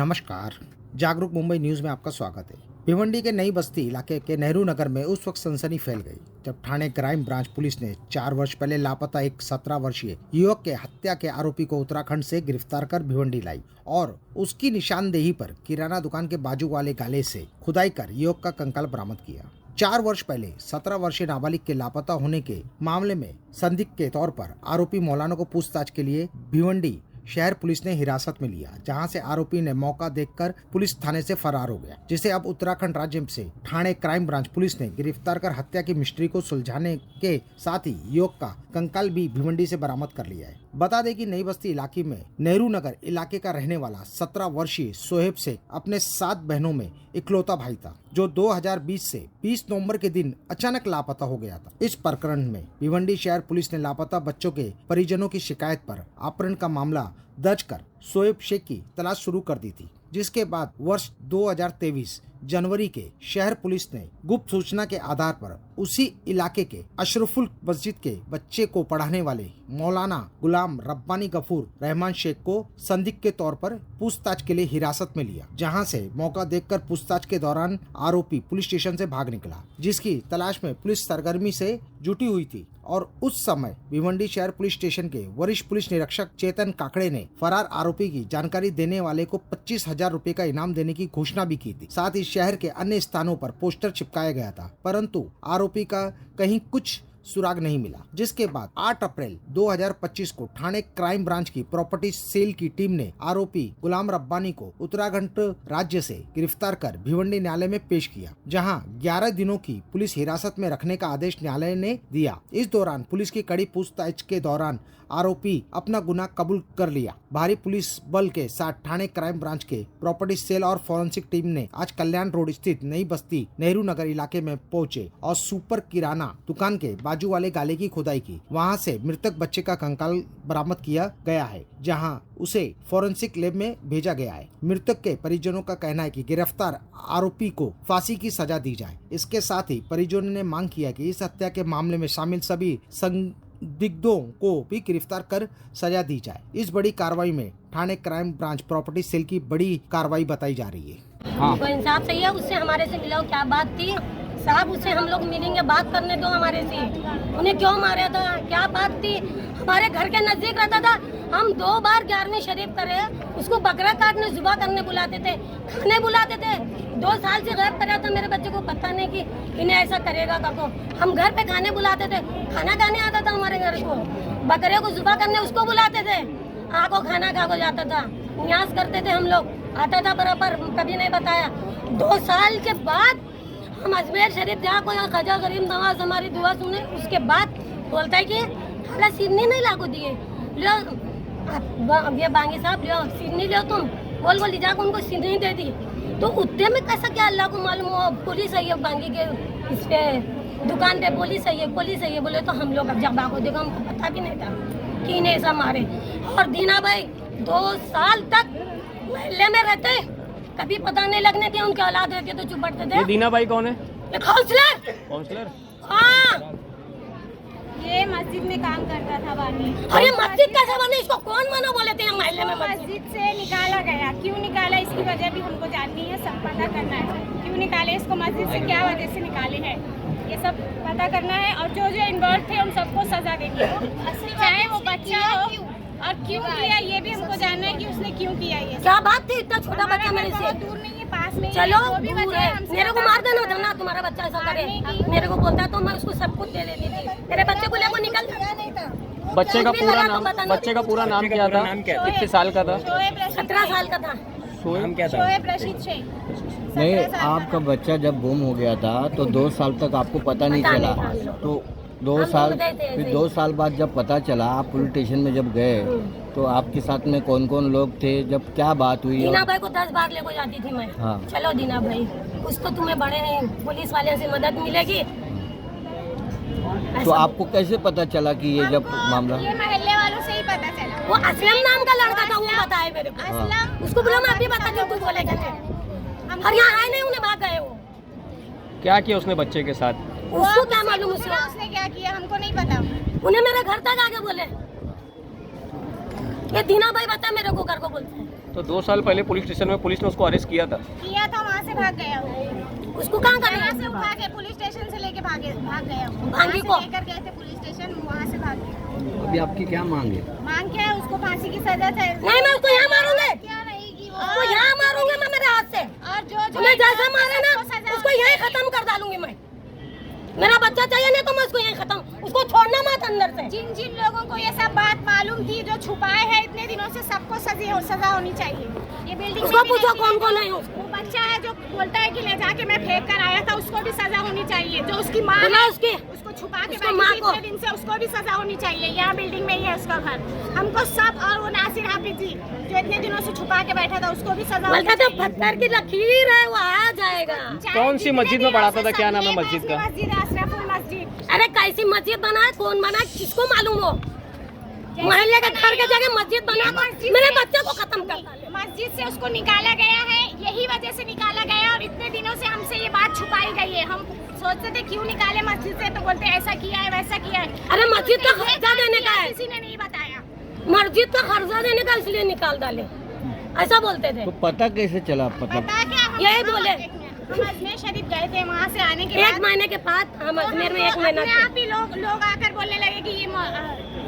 नमस्कार, जागरूक मुंबई न्यूज में आपका स्वागत है। भिवंडी के नई बस्ती इलाके के नेहरू नगर में उस वक्त सनसनी फैल गई जब थाने क्राइम ब्रांच पुलिस ने 4 वर्ष पहले लापता एक 17 वर्षीय युवक के हत्या के आरोपी को उत्तराखंड से गिरफ्तार कर भिवंडी लाई और उसकी निशानदेही पर किराना दुकान के बाजू वाले गाले से खुदाई कर युवक का कंकाल बरामद किया। 4 वर्ष पहले 17 वर्षीय नाबालिग के लापता होने के मामले में संदिग्ध के तौर पर आरोपी मौलाना को पूछताछ के लिए भिवंडी शहर पुलिस ने हिरासत में लिया, जहां से आरोपी ने मौका देखकर पुलिस थाने से फरार हो गया, जिसे अब उत्तराखंड राज्य से थाने क्राइम ब्रांच पुलिस ने गिरफ्तार कर हत्या की मिस्ट्री को सुलझाने के साथ ही युवक का कंकाल भी भिवंडी से बरामद कर लिया है। बता दें कि नई बस्ती इलाके में नेहरू नगर इलाके का रहने वाला 17 वर्षीय सोहेब शेख अपने 7 बहनों में इकलौता भाई था, जो 2020 से 20 नवंबर के दिन अचानक लापता हो गया था। इस प्रकरण में भिवंडी शहर पुलिस ने लापता बच्चों के परिजनों की शिकायत पर अपहरण का मामला दर्ज कर सोहेब शेख की तलाश शुरू कर दी थी, जिसके बाद वर्ष 2023 जनवरी के शहर पुलिस ने गुप्त सूचना के आधार पर उसी इलाके के अशरफुल मस्जिद के बच्चे को पढ़ाने वाले मौलाना गुलाम रब्बानी गफूर रहमान शेख को संदिग्ध के तौर पर पूछताछ के लिए हिरासत में लिया, जहां से मौका देखकर पूछताछ के दौरान आरोपी पुलिस स्टेशन से भाग निकला, जिसकी तलाश में पुलिस सरगर्मी से जुटी हुई थी। और उस समय भिवंडी शहर पुलिस स्टेशन के वरिष्ठ पुलिस निरीक्षक चेतन काकड़े ने फरार आरोपी की जानकारी देने वाले को 25,000 रुपए का इनाम देने की घोषणा भी की थी। साथ ही शहर के अन्य स्थानों पर पोस्टर चिपकाया गया था, परंतु आरोपी का कहीं कुछ सुराग नहीं मिला, जिसके बाद 8 अप्रैल 2025 को थाने क्राइम ब्रांच की प्रॉपर्टी सेल की टीम ने आरोपी गुलाम रब्बानी को उत्तराखंड राज्य से गिरफ्तार कर भिवंडी न्यायालय में पेश किया, जहां 11 दिनों की पुलिस हिरासत में रखने का आदेश न्यायालय ने दिया। इस दौरान पुलिस की कड़ी पूछताछ के दौरान आरोपी अपना गुनाह कबूल कर लिया। भारी पुलिस बल के साथ थाने क्राइम ब्रांच के प्रॉपर्टी सेल और फॉरेंसिक टीम ने आज कल्याण रोड स्थित नई बस्ती नेहरू नगर इलाके में पहुंचे और सुपर किराना दुकान के बाजू वाले गाले की खुदाई की। वहां से मृतक बच्चे का कंकाल बरामद किया गया है, जहां उसे फॉरेंसिक लैब में भेजा गया है। मृतक के परिजनों का कहना है कि गिरफ्तार आरोपी को फांसी की सजा दी जाए। इसके साथ ही परिजनों ने मांग किया कि इस हत्या के मामले में शामिल सभी संदिग्धों को भी गिरफ्तार कर सजा दी जाए। इस बड़ी कार्रवाई में थाने क्राइम ब्रांच प्रॉपर्टी सेल की बड़ी कार्रवाई बताई जा रही है। हाँ। तो इंसाफ चाहिए, उससे हमारे से मिलो, क्या बात थी साहब, उससे हम लोग मिलेंगे, बात करने दो हमारे से। उन्हें क्यों मारा था, क्या बात थी? हमारे घर के नजदीक रहता था। हम 2 बार 11वीं शरीफ करे, उसको बकरा काटने जुबा करने बुलाते थे, खाने बुलाते थे। 2 साल से गायब करा था। मेरे बच्चे को पता नहीं कि इन्हें ऐसा करेगा काको। हम घर पे खाने बुलाते थे, खाना खाने आता था हमारे घर को, बकरे को जुबा करने उसको बुलाते थे, आको खाना खा को जाता था, न्यास करते थे हम लोग, आता था बराबर, कभी नहीं बताया। 2 साल के बाद हम अजमेर शरीफ जहाँ कोई खजा गरीब नवाज हमारी दुआ सुने, उसके बाद बोलता है कि हाला सिडनी नहीं लागू दिए, लो ये बांगी साहब लो सिडनी लो, तुम बोल जाकर उनको सिडनी दे दी। तो उतने में कैसा क्या अल्लाह को मालूम हो, पुलिस है ये बांगी के इस पे दुकान पे पुलिस है ये बोले। तो हम लोग अब जब बाको देखो, हमको पता भी नहीं था कि इन्हें ऐसा मारे। और दीना भाई 2 साल तक महल्ले में रहते, कभी पता नहीं लगने के उनके औलाद रहते तो चुप पड़ते थे। दीना भाई कौन है? काउंसलर। हाँ, ये मस्जिद में काम करता था बानी। अरे मस्जिद कैसे बने, इसको कौन मना बोले थे महल्ले में? मस्जिद से निकाला गया, क्यों निकाला इसकी वजह भी हमको जाननी है, सब पता करना है। क्यों निकाले इसको मस्जिद से, क्या वजह से निकाले हैं, ये सब पता करना है। और जो इन्वॉल्व थे उन सबको सजा देनी है, चाहे वो बच्चा हो। और क्यों किया ये भी हमको जानना है कि उसने क्यों किया ये। क्या बात थी, इतना छोटा बच्चा मेरे से दूर नहीं है, पास में चलो भी दूर है। मेरे को मार देना था ना, तुम्हारा बच्चा ऐसा करे, मेरे को बोलता तो मैं उसको सब कुछ दे देती थी। मेरे बच्चे को लेकर निकल नहीं था। बच्चे का पूरा नाम क्या था? कितने साल का था? 17 साल का था। नाम क्या था? शोएब रशीद शेख। नहीं, आपका बच्चा जब गुम हो गया था तो 2 साल तक आपको पता नहीं चला, तो 2 साल बाद जब पता चला, आप पुलिस स्टेशन में जब गए तो आपके साथ में कौन कौन लोग थे, जब क्या बात हुई? दीना भाई को 10 बार लेकर जाती थी मैं। हाँ। चलो दीना भाई, कुछ तो तुम्हें बड़े हैं, पुलिस वाले से मदद मिलेगी। तो आपको कैसे पता चला कि ये जब मामला? ये मोहल्ले वालों से ही पता चला। वो असलम नाम का लड़का था, वो बताया मेरे को। असलम, उसको बोला मैं अभी बता दूं, कुछ बोलेगा नहीं। और यहाँ आए नहीं, उन्हें भाग गए वो। क्या किया उसने बच्चे के साथ? उसको क्या मालूम, उसने क्या किया हमको नहीं पता। उन्हें मेरे घर तक आके बोले ये दीना भाई बता मेरे को घर को बोलते हैं। तो 2 साल पहले पुलिस स्टेशन में पुलिस ने उसको अरेस्ट किया था। वहाँ से भाग गया वो। उसको कहाँ कर यहाँ से उठा के पुलिस स्टेशन से लेके भाग गया वो। भागी वहाँ को? से लेकर गए थे पुलिस स्टेशन, वहाँ से भाग गया। अभी आपकी क्या मांग है? मांग क्या है, उसको फांसी की सजा है। नहीं, मैं उसको यहाँ मारूंगी। क्या रहेगी उसको वो? यहाँ मारूंगी मैं मेरे हाथ से। और जो तुम्हें जैसा मारे ना सबको सजा उसको यहीं खत्म कर डालूंगी मैं। मेरा बच्चा चाहिए नहीं तो मैं उसको यहीं खत्म, उसको छोड़ना मत अंदर से। जिन जिन लोगों को ये सब बात मालूम थी, जो छुपाए हैं इतने दिनों से, सबको सजा होनी चाहिए। ये बिल्डिंग उसको पूछो कौन कौन है उसको। वो बच्चा है जो बोलता है कि ले जाके मैं फेंक कर आया था, उसको भी सजा होनी चाहिए। जो उसकी माँ बोला है, उसकी उसको छुपा के उसको बैठी माँ थी को। इतने दिन से, उसको भी सजा होनी चाहिए। यहाँ बिल्डिंग में ही है उसका घर। हमको सब, और वो नासिर हाफिज जी जो इतने दिनों से छुपा के बैठा था, उसको भी सजा होनी बोलता था चाहिए। पत्थर की लकीर है वो आ जाएगा। कौन सी मस्जिद में पढ़ाता था? क्या नाम है मस्जिद का? मस्जिद अशरफुल मस्जिद। अरे कैसी मस्जिद बनाए, कौन बनाए, किसको मालूम हो। मोहल्ले के घर के जगह मस्जिद बना दो, मेरे बच्चे को खत्म कर डाले। मस्जिद से उसको निकाला गया है, यही वजह से निकाला गया। और इतने दिनों से हमसे ये बात छुपाई गई है। हम सोचते थे क्यों निकाले मस्जिद से, तो बोलते ऐसा किया है वैसा किया है। अरे मस्जिद का खर्चा देने का है, किसी ने नहीं बताया। मस्जिद का खर्चा देने का इसलिए निकाल डाले, ऐसा बोलते थे। तो पता कैसे चला? मतलब पता क्या, यही बोले। हम अजमेर शरीफ गए थे, वहाँ से आने के एक बाद महीने के बाद हम अजमेर में 1 महीना अपने थे। आप ही लोग आकर बोलने लगे कि ये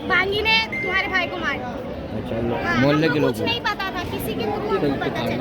बांगी ने तुम्हारे भाई को मारा। अच्छा, हाँ, मोहल्ले हमको के लोग कुछ नहीं पता था, किसी के मुंह में हमको पता चला।